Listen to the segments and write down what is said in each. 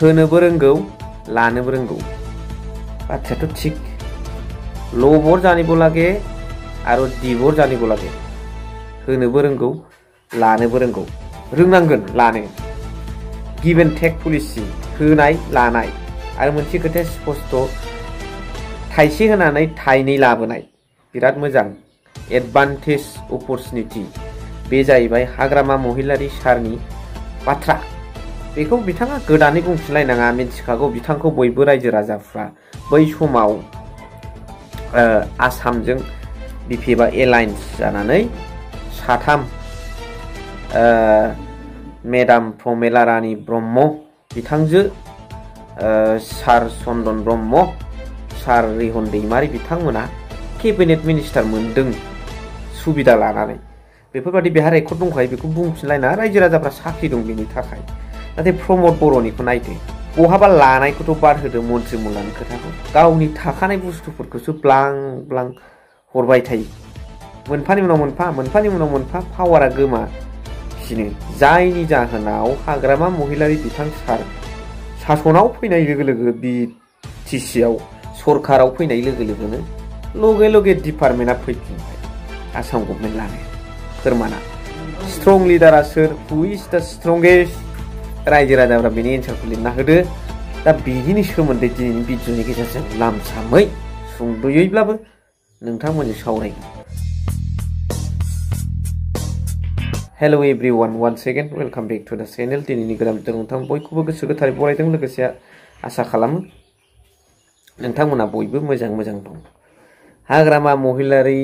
होनोबो रोंगौ लानोबो रोंगौ बाथ्रायाथ' थिग लबर जानिबो लागे आरो दिबर जानिबो लागे होनोबो रोंगौ लानोबो रोंगौ रोंनांगोन लानो गिव एन्ड टेक पलिसि होनाय लानाय आरो मोनसे खोथाया स्पष्ट थाइसे होनानै थाइनै लाबोनाय बिराद मोजां एडभान्टेज अपरचुनिटि बे जाहैबाय हाग्रामा महिलारी सारनि बाथ्रा बेखौ बिथाङा गोदानै बुंफिनलायनाङा मिथिखागौ बिथांखौ बयबो रायजो राजाफ्रा बै समाव आसामजों बिपिएफआ एलायन्स जानानै साथाम मेडाम प्रमेला रानी ब्रह्म बिथांजो सार चन्दन ब्रह्म सार रिहन दैमारी बिथांमोना केबिनेट मिनिस्टार मोनदों सुबिदा लानानै बेफोरबायदि बेहा रेकर्ड दंखायो बेखौ बुंफिनलायना रायजो राजाफ्रा साख्रि दं बेनि थाखाय नाथाय प्रमद बर'निखौ नायदो बहाबा लानायखौथ' बाद होदो मन्त्रि मुलानि खोथाखौ गावनि थाखानाय बुस्थुफोरखौसो ब्लां ब्लां हरबाय थायो मोनफानि उनाव मोनफा पावारा गोमासिनो जायनि जाहोनाव हाग्रामा महिलारी बिथां सार सासनाव फैनाय लोगो लोगो बिटिसिआव सरकाराव फैनाय लोगो लोगोनो लगे लगे डिपार्टमेन्टआ फैफिनबाय आसाम गभर्नमेन्ट लानाय फोरमाना स्ट्रं लिडारा सोर हु इज द स्ट्रंगेस्ट रायजो राजाफ्रा बेनि एन्सारखौ लिरना होदो दा बेनिनो सोमोन्दै दिनैनि भिडिअनि गेजेरजों लामसामै सुंद'यैब्लाबो नोंथांमोनजों सावरायगोन hello everyone once again welcome back to the channel दिनैनि गोदान भिडिअ नोंथां बयखौबो गोसो गोथारै बरायदों लोगोसे आसा खालामो नोंथांमोना बयबो मोजां दं हाग्रामा महिलारी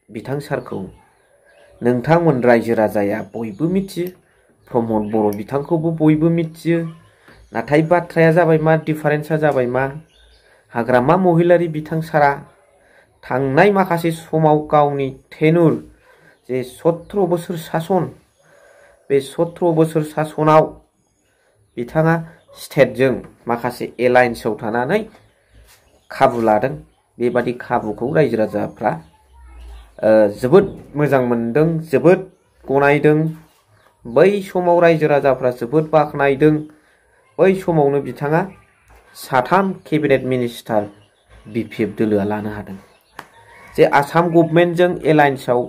बिथां सारखौ नोंथांमोन रायजो राजाया बयबो मिथियो प्रमद बर' बिथांखौबो बयबो मिथियो नाथाय बाथ्राया जाबाय मा डिफारेन्सआ जाबाय मा हाग्रामा महिलारी बिथां सारा थांनाय माखासे समाव गावनि टेनुर जे 17 बोसोर सासन बे 17 बोसोर सासनाव बिथाङा स्टेटजों माखासे एलायन्सआव थानानै खाबु लादों बेबादि खाबुखौ रायजो राजाफ्रा जोबोद मोजां मोनदों जोबोद गनायदों बै समाव रायजो राजाफ्रा जोबोद बाख्नायदों बै समावनो बिथाङा साथाम केबिनेट मिनिस्टार बिपिएफ दोलोआ लानो हादों जे आसाम गभर्नमेन्टजों एलायन्सआव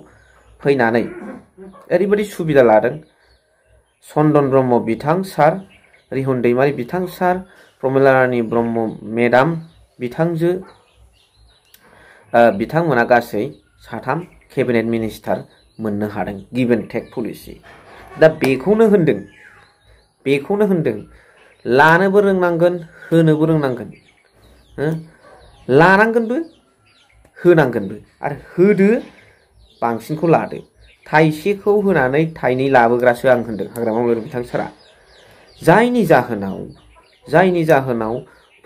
फैनानै ओरैबायदि सुबिदा लादों चन्दन ब्रह्म बिथां सार रिहन दैमारी बिथां सार प्रमेला रानी ब्रह्म मेडाम बिथांजो बिथांमोना गासै साथाम केबिनेट मिनिस्टार मोननो हादों गिभ एन्ड टेक पलिसि दा बेखौनो होनदों लानोबो रोंनांगोन होनोबो रोंनांगोन लानांगोनबो होनांगोनबो आरो होदो बांसिनखौ लादो थाइसेखौ होनानै थाइनै लाबोग्रासो आं होनदों हाग्रामा महिलारी बिथां सारा जायनि जाहोनाव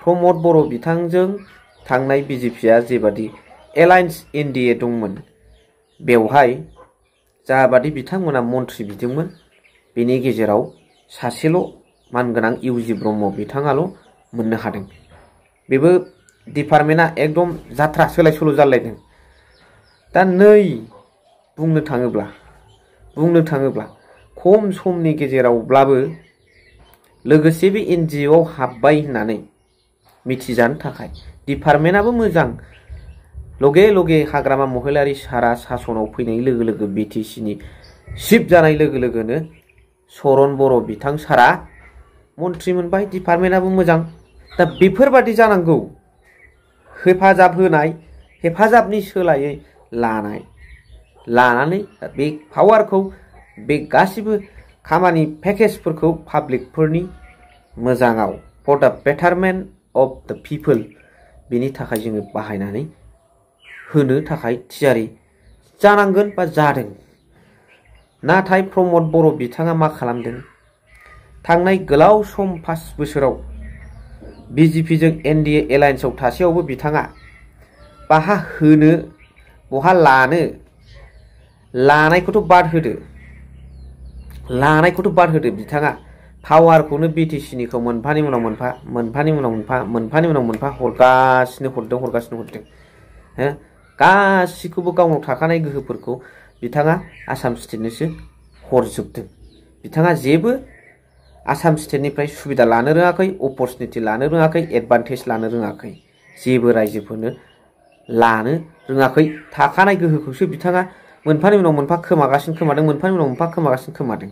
प्रमद बर' बिथांजों थांनाय बिजेपिआ जेबादि एलायन्स एनडिए दंमोन बेवहाय जाबादि बिथांमोना मन्त्रि बिदोंमोन बेनि गेजेराव सासेल' मानगोनां इउजि ब्रह्म बिथाङाल' मोननो हादों बेबो डिपार्टमेन्टआ एकदम जात्रा सोलाय सोल' जालायदों दा नै बुंनो थाङोब्ला खम समनि गेजेरावब्लाबो लोगोसे बे एनजिअआव हाबबाय होननानै मिथिजानो थाखाय डिपार्टमेन्टआबो मोजां लगे लगे हाग्रामा महिलारी सारा सासनाव फैनाय लोगो लोगो बिटिसिनि चिफ जानाय लोगो लोगोनो चरण बर' बिथां सारा मन्त्रि मोनबाय डिपार्टमेन्टआबो मोजां दा बेफोरबादि जानांगौ हेफाजाब होनाय हेफाजाबनि सोलायै लानानै बे पावारखौ बे गासिबो खामानि पेकेजफोरखौ पाब्लिकफोरनि मोजाङाव फर द बेटारमेन्ट अफ द पिपोल बेनि थाखाय जोङो बाहायनानै होनो थाखाय थियारि जानांगोन बा जादों नाथाय प्रमद बर' बिथाङा मा खालामदों थांनाय गोलाव सम 5 बोसोराव बिजेपिजों एनडिए एलायन्सआव थासेयावबो बिथाङा बाहा होनो बहा लानायखौथ' बाद होदो बिथाङा पावारखौनो बिटिसिनिखौ मोनफानि उनाव मोनफा हरगासिनो हरदों गासिखौबो गावनाव थाखानाय गोहोफोरखौ बिथाङा आसाम स्टेटनोसो हरजोबदों बिथाङा जेबो आसाम स्टेटनिफ्राय सुबिदा लानो रोङाखै, अपरचुनिटि लानो रोङाखै, एडभान्टेज लानो रोङाखै। जेबो रायजोफोरनो लानो रोङाखै। थाखानाय गोहोखौसो बिथाङा मोनफानि उनाव मोनफा खोमागासिनो खोमादों, मोनफानि उनाव मोनफा खोमागासिनो खोमादों।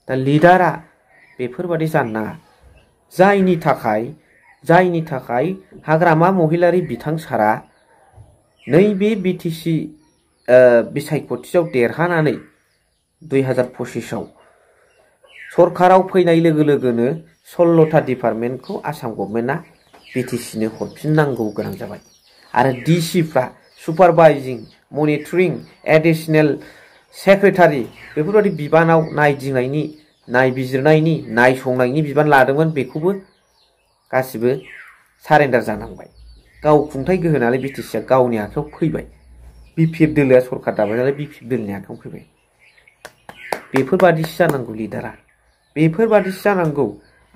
दा लिडारा बेफोरबादि जानो नाङा। जायनि थाखाय हाग्रामा महिलारि बिथां सारा नैबे बिटिसि बिसायख'थियाव देरहानानै 2025आव सरकाराव फैनाय लोगो लोगोनो 16टा डिपार्टमेन्टखौ आसाम गभर्नमेन्टआ बिटिसिनो हरफिननांगौ गोनां जाबाय। आरो डिसिफ्रा सुपारभाइजिं, मनिटरिं, एडिशनेल सेक्रेटारि बेफोरबायदि बिबानाव नायदिंनायनि, नायबिजिरनायनि, नायसंनायनि बिबान लादोंमोन। बेखौबो गासिबो सारेन्डार जानांबाय। गाव खुंथाय गोहो नालाय बिटिसिआ गावनि आखायाव फैबाय। बिपिएफ दोलोआ सरकार दाबाय नालाय बिपिएफ दोलोनि आखायाव फैबाय। बेफोरबादिसो जानांगौ लिडारा, बेफोरबादिसो जानांगौ।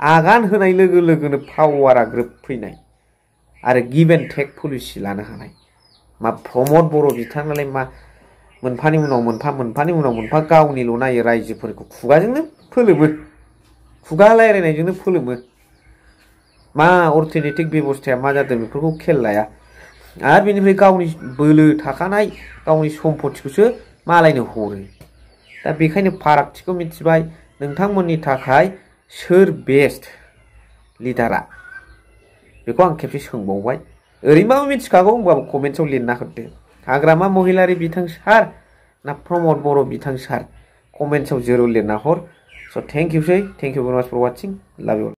आगान होनाय लोगो लोगोनो पावारा ग्रोब फैनाय आरो गिभ एन्ड टेक पलिसि लानो हानाय। मा प्रमद बर' बिथाङालाय मा मोनफानि उनाव मोनफा गावनिल' नायो, रायजोफोरखौ खुगाजोंनो फोलोमो, खुगा रायलायनायजोंनो फोलोमो। मा अर्थनैतिक बेबस्थाया मा जादों बेफोरखौ खेल लाया। आरो बेनिफ्राय गावनि बोलो थाखानाय गावनि सम्पथिखौसो मालायनो हरो। दा बेखायनो फारागथिखौ मिथिबाय। नोंथांमोननि थाखाय सोर बेस्ट लिडारा बेखौ आं खेबसे सोंबावबाय। ओरैनोबाबो मिथिखागौ, होमबाबो कमेन्ट्सआव लिरना हरदो। हाग्रामा महिलारि बिथां सार ना प्रमद बर' बिथां सार? कमेन्ट्सआव जोर लिरना हर। स' थेंक इउ भेरि माच फर वाचिं। लाभ इउ।